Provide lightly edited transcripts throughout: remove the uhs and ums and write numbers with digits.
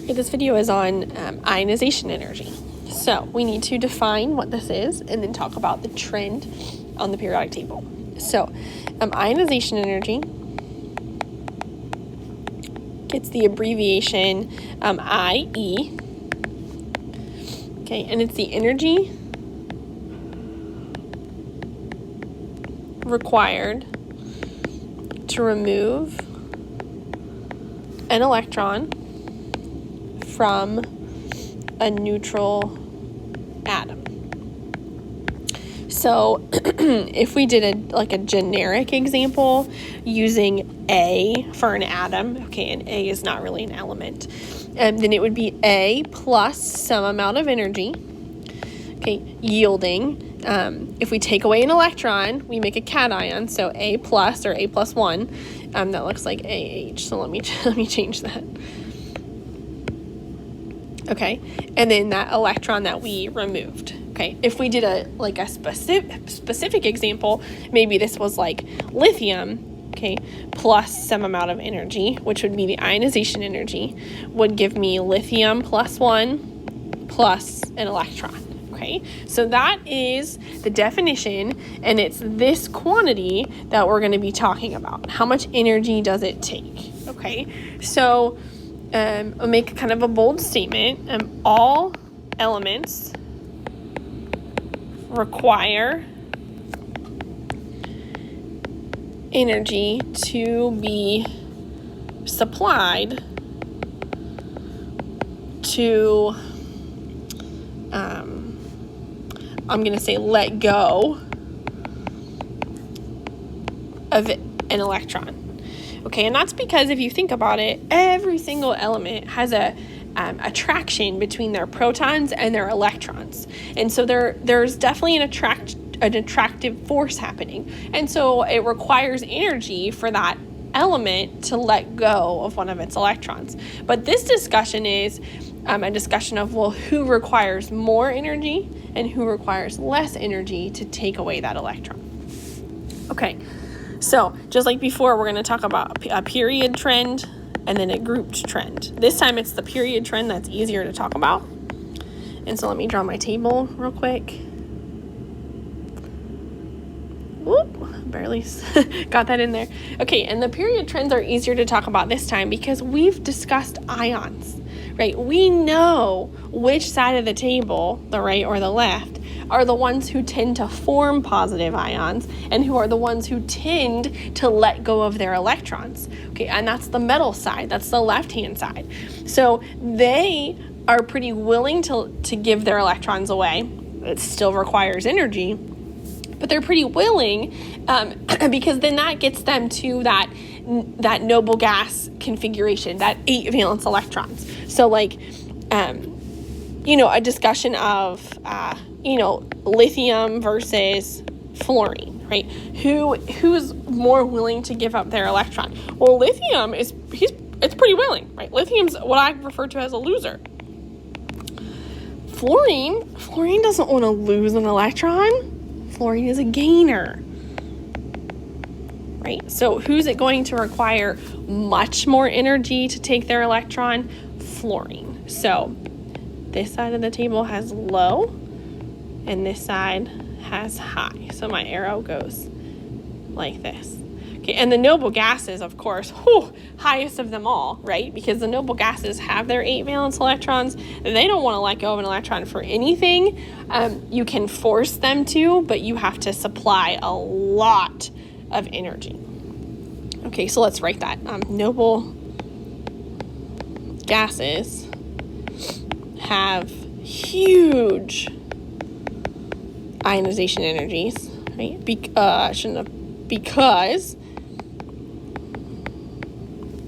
This video is on ionization energy. So we need to define what this is and then talk about the trend on the periodic table. So ionization energy gets the abbreviation IE. Okay, and it's the energy required to remove an electron from a neutral atom. So if we did a generic example using A for an atom, okay, and A is not really an element, then it would be A plus some amount of energy, okay, yielding. If we take away an electron, we make a cation, so A plus or A plus 1. That looks like AH, so let me change that. Okay, and then that electron that we removed. Okay, if we did a specific example, maybe this was like lithium, okay, plus some amount of energy, which would be the ionization energy, would give me lithium plus 1 plus an electron. Okay, so that is the definition, and it's this quantity that we're going to be talking about. How much energy does it take? Okay, so I'll make kind of a bold statement. All elements require energy to be supplied to I'm going to say let go of an electron. Okay, and that's because if you think about it, every single element has a attraction between their protons and their electrons. And so there's definitely an attractive force happening. And so it requires energy for that element to let go of one of its electrons. But this discussion is a discussion of, well, who requires more energy and who requires less energy to take away that electron. Okay, so just like before, we're going to talk about a period trend and then a grouped trend. This time it's the period trend that's easier to talk about. And so let me draw my table real quick. Whoop, barely got that in there. Okay, and the period trends are easier to talk about this time because we've discussed ions, right? We know which side of the table, the right or the left, are the ones who tend to form positive ions and who are the ones who tend to let go of their electrons. Okay, and that's the metal side, that's the left-hand side. So they are pretty willing to give their electrons away. It still requires energy, but they're pretty willing because then that gets them to that noble gas configuration, that 8 valence electrons. So a discussion of lithium versus fluorine, right? Who's more willing to give up their electron? Well, lithium it's pretty willing, right? Lithium's what I refer to as a loser. Fluorine doesn't want to lose an electron. Fluorine is a gainer, right? So who's it going to require much more energy to take their electron? Fluorine. So this side of the table has low and this side has high. So my arrow goes like this. Okay, and the noble gases, of course, highest of them all, right? Because the noble gases have their 8 valence electrons. They don't want to let go of an electron for anything. You can force them to, but you have to supply a lot of energy. Okay, so let's write that. Noble gases have huge ionization energies, right? Because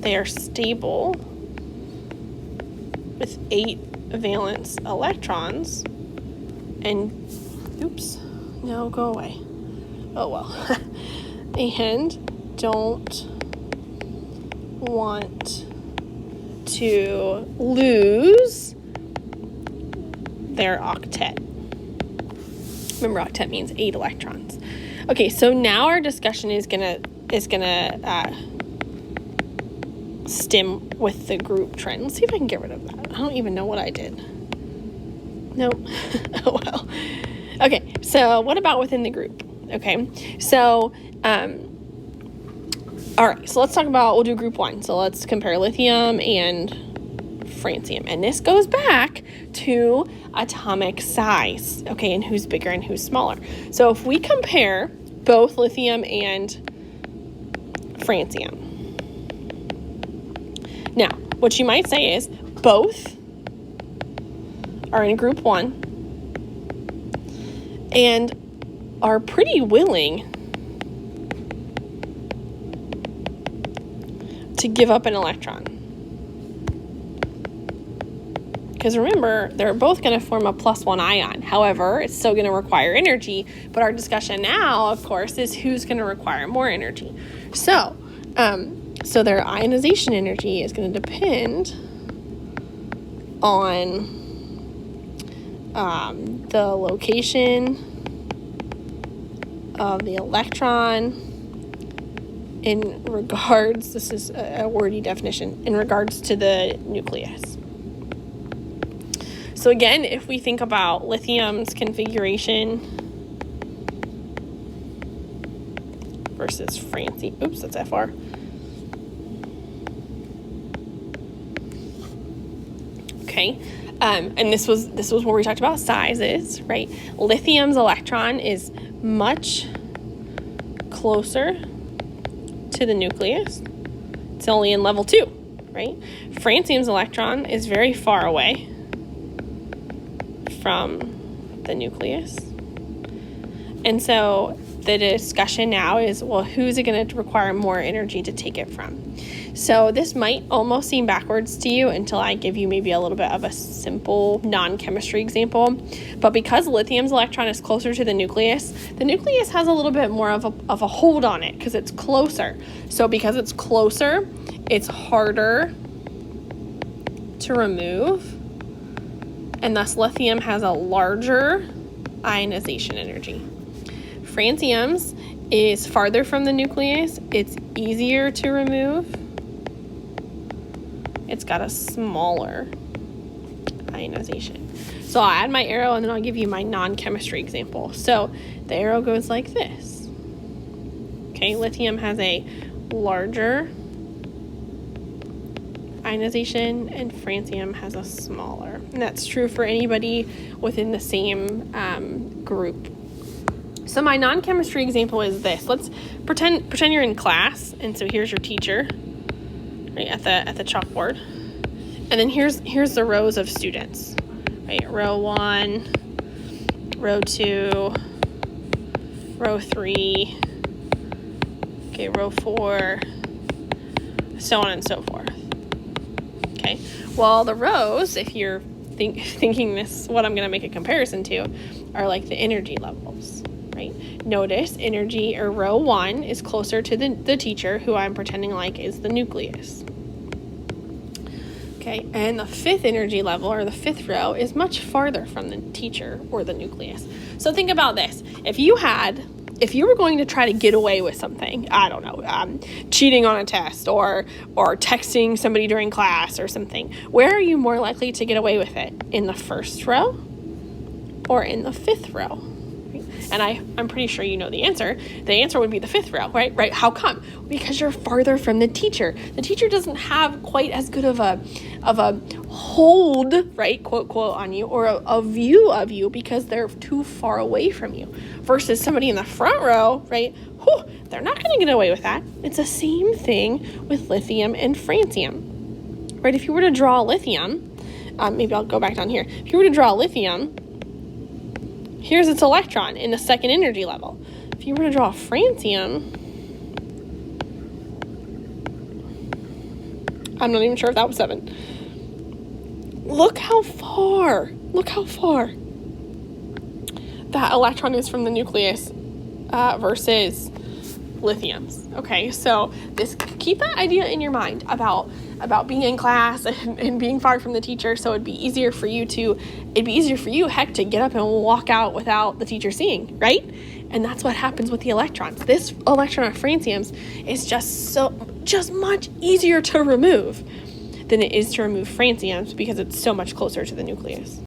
they are stable with 8 valence electrons and go away. Oh well. And don't want to lose their octet. Remember, octet means 8 electrons. Okay, so now our discussion is gonna stem with the group trend. Let's see if I can get rid of that. I don't even know what I did. Nope. Oh, well. Okay, so what about within the group? Okay, so, all right, so let's talk about, we'll do group 1. So let's compare lithium and francium. And this goes back to atomic size, okay, and who's bigger and who's smaller. So if we compare both lithium and francium. Now, what you might say is both are in group 1 and are pretty willing to give up an electron. Because remember, they're both going to form a +1 ion. However, it's still going to require energy. But our discussion now, of course, is who's going to require more energy. So their ionization energy is going to depend on the location of the electron in regards, this is a wordy definition, in regards to the nucleus. So again, if we think about lithium's configuration versus francium, oops, that's FR. Okay, and this was where we talked about sizes, right? Lithium's electron is much closer to the nucleus. It's only in level 2, right? Francium's electron is very far away from the nucleus. And so the discussion now is, well, who's it going to require more energy to take it from? So this might almost seem backwards to you until I give you maybe a little bit of a simple non-chemistry example. But because lithium's electron is closer to the nucleus has a little bit more of a hold on it because it's closer. So because it's closer, it's harder to remove, and thus lithium has a larger ionization energy. Francium's is farther from the nucleus. It's easier to remove. It's got a smaller ionization. So I'll add my arrow and then I'll give you my non-chemistry example. So the arrow goes like this. Okay, lithium has a larger ionization and francium has a smaller. And that's true for anybody within the same group. So my non-chemistry example is this. Let's pretend you're in class, and so here's your teacher, right, at the chalkboard. And then here's the rows of students. Right, row 1, row 2, row 3, okay, row 4, so on and so forth. Okay, well, the rows, if you're thinking this, what I'm going to make a comparison to, are like the energy levels, right? Notice energy, or row 1 is closer to the teacher, who I'm pretending like is the nucleus. Okay, and the 5th energy level, or the 5th row, is much farther from the teacher or the nucleus. So think about this. If you were going to try to get away with something, I don't know, cheating on a test or texting somebody during class or something, where are you more likely to get away with it? In the 1st row or in the 5th row? And I'm pretty sure you know the answer. The answer would be the 5th row, right? Right? How come? Because you're farther from the teacher. The teacher doesn't have quite as good of a hold, right, quote, quote, on you, or a view of you, because they're too far away from you. Versus somebody in the front row, right? They're not going to get away with that. It's the same thing with lithium and francium, right? If you were to draw lithium, maybe I'll go back down here. If you were to draw lithium, here's its electron in the 2nd energy level. If you were to draw francium, I'm not even sure if that was 7. Look how far that electron is from the nucleus versus lithiums. Okay, so keep that idea in your mind about being in class and being far from the teacher, so it'd be easier for you, heck, to get up and walk out without the teacher seeing, right? And that's what happens with the electrons. This electron of franciums is just much easier to remove than it is to remove franciums because it's so much closer to the nucleus.